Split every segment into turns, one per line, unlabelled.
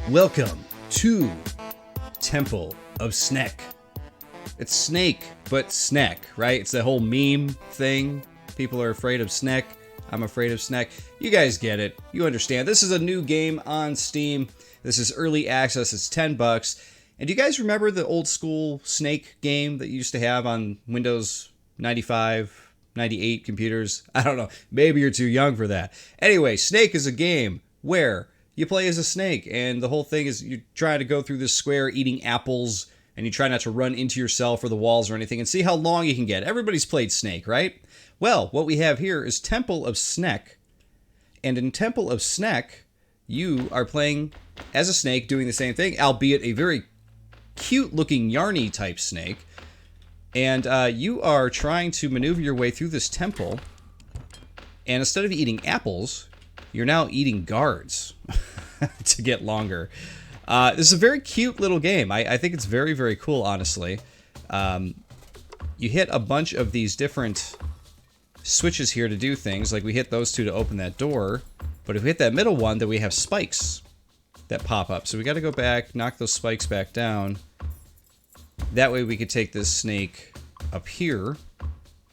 Welcome to Temple of Snek. It's Snake, but Snek, right? It's the whole meme thing. People are afraid of Snek. I'm afraid of Snek. You guys get it. You understand. This is a new game on Steam. This is early access. It's $10. And do you guys remember the old school Snake game that you used to have on Windows 95, 98 computers? I don't know. Maybe you're too young for that. Anyway, Snake is a game where you play as a snake, and the whole thing is you're trying to go through this square eating apples, and you try not to run into yourself or the walls or anything, and see how long you can get. Everybody's played Snake, right? Well, what we have here is Temple of Snek, and in Temple of Snek, you are playing as a snake doing the same thing, albeit a very cute-looking yarny type snake, and you are trying to maneuver your way through this temple, and instead of eating apples, you're now eating guards to get longer. This is a very cute little game. I think it's very, very cool, honestly. You hit a bunch of these different switches here to do things. Like we hit those two to open that door. But if we hit that middle one, then we have spikes that pop up. So we got to go back, knock those spikes back down. That way we could take this snake up here.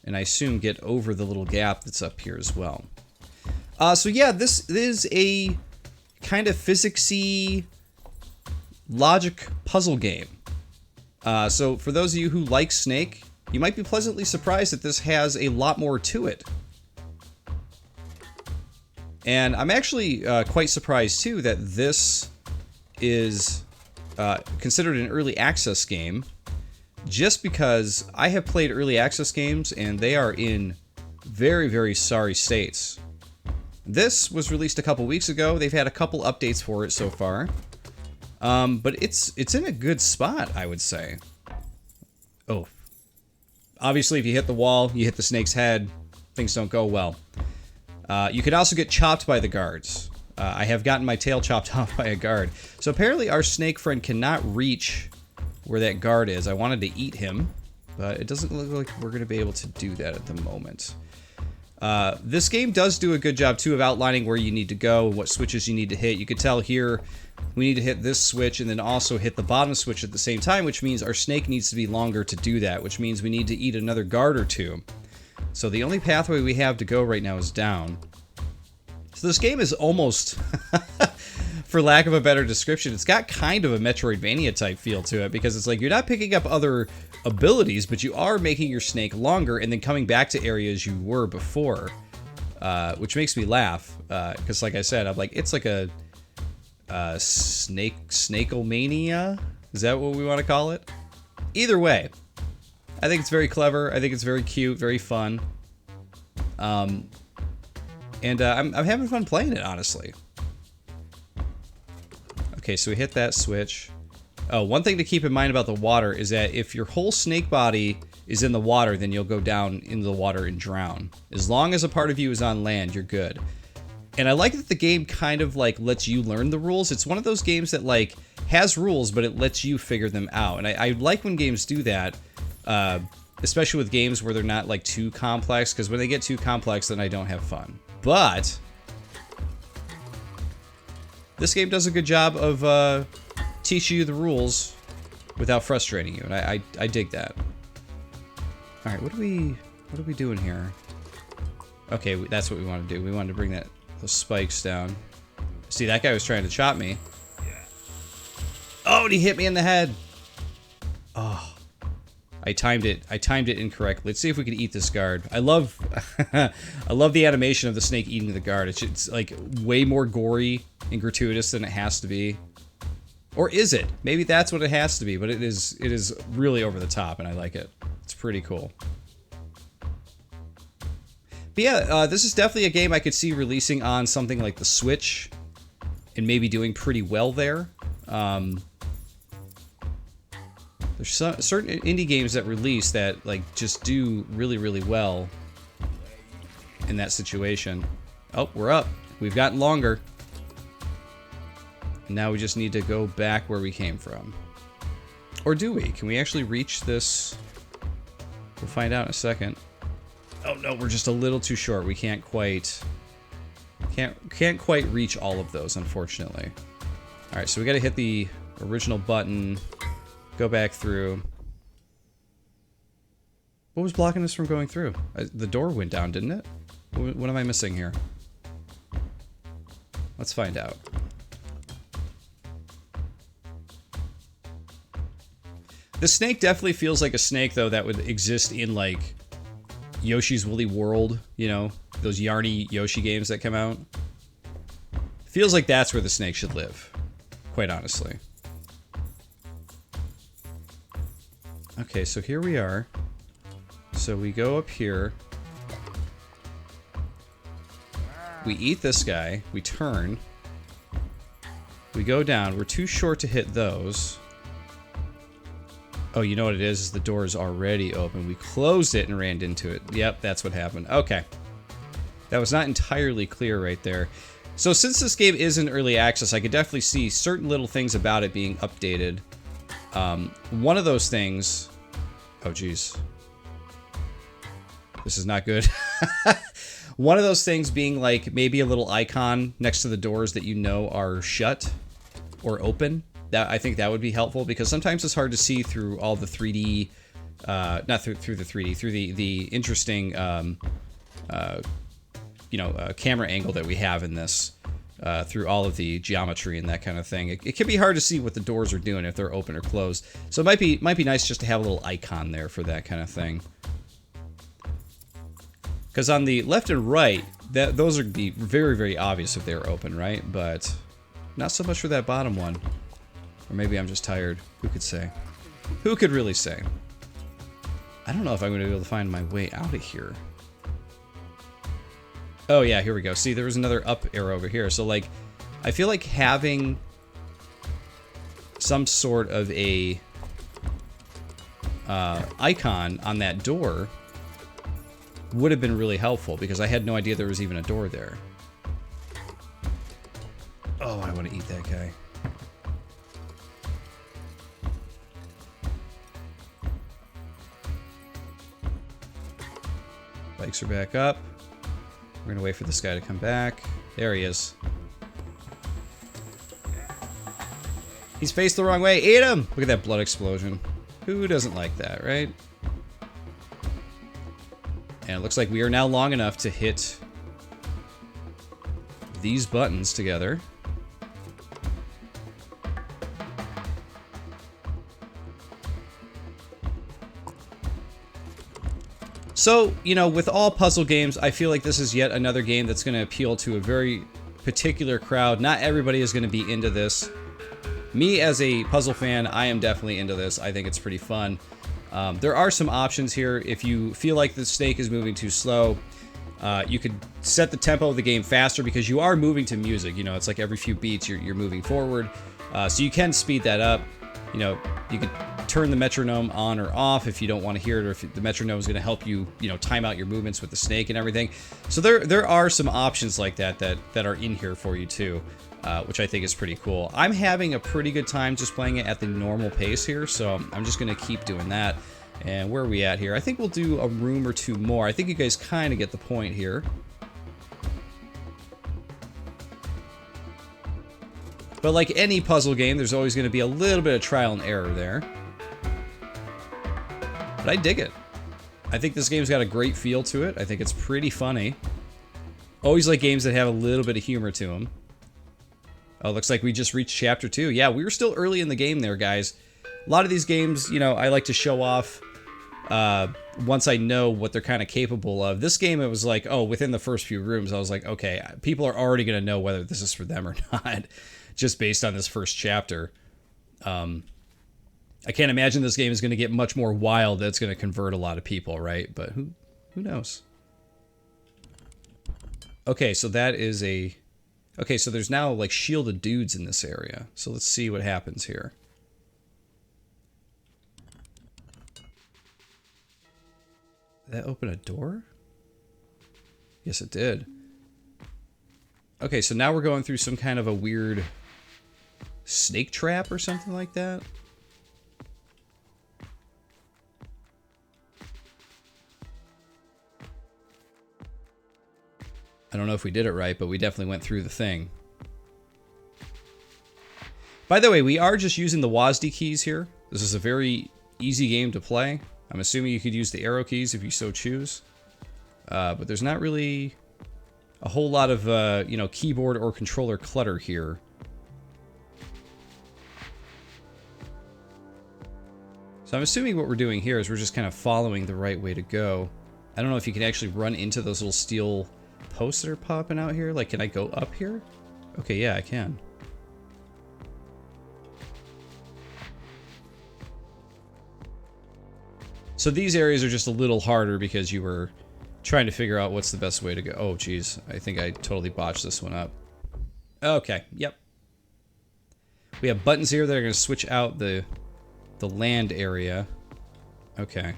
And I assume get over the little gap that's up here as well. So yeah, this is a kind of physicsy logic puzzle game. So for those of you who like Snake, you might be pleasantly surprised that this has a lot more to it. And I'm actually quite surprised too that this is considered an early access game, just because I have played early access games and they are in very, very sorry states. This was released a couple weeks ago. They've had a couple updates for it so far. But it's in a good spot, I would say. Oh. Obviously, if you hit the wall, you hit the snake's head, things don't go well. You can also get chopped by the guards. I have gotten my tail chopped off by a guard. So apparently our snake friend cannot reach where that guard is. I wanted to eat him, but it doesn't look like we're going to be able to do that at the moment. This game does do a good job, too, of outlining where you need to go and what switches you need to hit. You could tell here we need to hit this switch and then also hit the bottom switch at the same time, which means our snake needs to be longer to do that, which means we need to eat another guard or two. So the only pathway we have to go right now is down. So this game is almost, for lack of a better description, it's got kind of a Metroidvania type feel to it, because it's like you're not picking up other abilities, but you are making your snake longer and then coming back to areas you were before, which makes me laugh, because like I said, I'm like, it's like a snakeomania? Is that what we want to call it? Either way, I think it's very clever. I think it's very cute, very fun. I'm having fun playing it, honestly. Okay, so we hit that switch. Oh, one thing to keep in mind about the water is that if your whole snake body is in the water, then you'll go down into the water and drown. As long as a part of you is on land, you're good. And I like that the game kind of like lets you learn the rules. It's one of those games that like has rules, but it lets you figure them out. And I like when games do that, especially with games where they're not like too complex, because when they get too complex, then I don't have fun. But this game does a good job of teaching you the rules without frustrating you, and I dig that. All right, what are we doing here? Okay, that's what we want to do. We wanted to bring those spikes down. See, that guy was trying to chop me. Yeah. Oh, and he hit me in the head. Oh, I timed it incorrectly. Let's see if we can eat this guard. I love the animation of the snake eating the guard. It's like way more gory and gratuitous than it has to be. Or is it? Maybe that's what it has to be, but it is really over the top, and I like it. It's pretty cool. But yeah, this is definitely a game I could see releasing on something like the Switch, and maybe doing pretty well there. There's certain indie games that release that like just do really, really well in that situation. Oh, we're up. We've gotten longer. Now we just need to go back where we came from. Or do we? Can we actually reach this? We'll find out in a second. Oh no, we're just a little too short. We can't quite Can't quite reach all of those, unfortunately. All right, so we got to hit the original button, go back through. What was blocking us from going through? The door went down, didn't it? What am I missing here? Let's find out. The snake definitely feels like a snake, though, that would exist in, like, Yoshi's Woolly World, you know? Those yarny Yoshi games that come out. Feels like that's where the snake should live, quite honestly. Okay, so here we are. So we go up here. We eat this guy. We turn. We go down. We're too short to hit those. Oh, you know what it is the door is already open. We closed it and ran into it. Yep, that's what happened. Okay. That was not entirely clear right there. So since this game is in early access, I could definitely see certain little things about it being updated. One of those things... Oh, geez. This is not good. One of those things being like maybe a little icon next to the doors that you know are shut or open. That I think that would be helpful because sometimes it's hard to see through all the 3D, not through the 3D, through the interesting, camera angle that we have in this, through all of the geometry and that kind of thing. It can be hard to see what the doors are doing if they're open or closed. So it might be nice just to have a little icon there for that kind of thing. Because on the left and right, those would be very, very obvious if they were open, right? But not so much for that bottom one. Or maybe I'm just tired. Who could say? Who could really say? I don't know if I'm going to be able to find my way out of here. Oh yeah, here we go. See, there was another up arrow over here. So like, I feel like having some sort of a icon on that door would have been really helpful because I had no idea there was even a door there. Oh, I want to eat that guy. Bikes are back up. We're gonna wait for this guy to come back. There he is. He's faced the wrong way. Eat him! Look at that blood explosion. Who doesn't like that, right? And it looks like we are now long enough to hit these buttons together. So, you know, with all puzzle games, I feel like this is yet another game that's going to appeal to a very particular crowd. Not everybody is going to be into this. Me, as a puzzle fan, I am definitely into this. I think it's pretty fun. There are some options here. If you feel like the snake is moving too slow, you could set the tempo of the game faster because you are moving to music. You know, it's like every few beats you're moving forward. So you can speed that up. You know, you could turn the metronome on or off if you don't want to hear it, or if the metronome is going to help you, you know, time out your movements with the snake and everything. So there are some options like that are in here for you too, which I think is pretty cool. I'm having a pretty good time just playing it at the normal pace here, so I'm just going to keep doing that. And where are we at here? I think we'll do a room or two more. I think you guys kind of get the point here. But like any puzzle game, there's always going to be a little bit of trial and error there. But I dig it. I think this game's got a great feel to it. I think it's pretty funny. Always like games that have a little bit of humor to them. Oh, looks like we just reached chapter 2. Yeah, we were still early in the game there, guys. A lot of these games, you know, I like to show off once I know what they're kind of capable of. This game, it was like, oh, within the first few rooms, I was like, okay, people are already going to know whether this is for them or not, just based on this first chapter. I can't imagine this game is going to get much more wild. That's going to convert a lot of people, right? But who knows? Okay, so that is a... Okay, so there's now, like, shielded dudes in this area. So let's see what happens here. Did that open a door? Yes, it did. Okay, so now we're going through some kind of a weird snake trap or something like that. I don't know if we did it right, but we definitely went through the thing. By the way, we are just using the WASD keys here. This is a very easy game to play. I'm assuming you could use the arrow keys if you so choose. But there's not really a whole lot of, you know, keyboard or controller clutter here. So I'm assuming what we're doing here is we're just kind of following the right way to go. I don't know if you can actually run into those little steel posts that are popping out here. Like, can I go up here? Okay, yeah, I can. So these areas are just a little harder because you were trying to figure out what's the best way to go. Oh, geez. I think I totally botched this one up. Okay, yep. We have buttons here that are going to switch out the land area. Okay.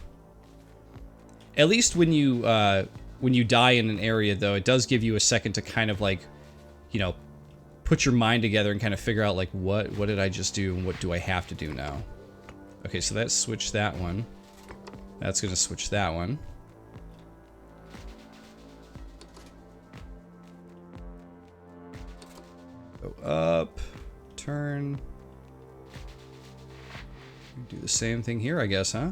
At least when you die in an area, though, it does give you a second to kind of, like, you know, put your mind together and kind of figure out, like, what did I just do and what do I have to do now? Okay, so that switched that one. That's going to switch that one. Go up, turn. Do the same thing here, I guess, huh?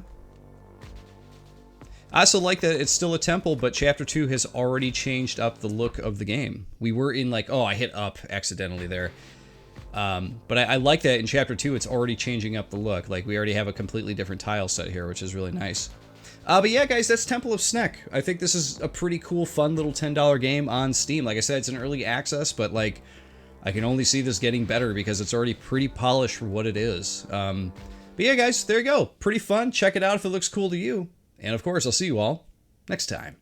I also like that it's still a temple, but Chapter 2 has already changed up the look of the game. We were in, like, oh, I hit up accidentally there. But I like that in Chapter 2, it's already changing up the look. Like, we already have a completely different tile set here, which is really nice. But yeah, guys, that's Temple of Snek. I think this is a pretty cool, fun little $10 game on Steam. Like I said, it's an early access, but, like, I can only see this getting better because it's already pretty polished for what it is. But yeah, guys, there you go. Pretty fun. Check it out if it looks cool to you. And, of course, I'll see you all next time.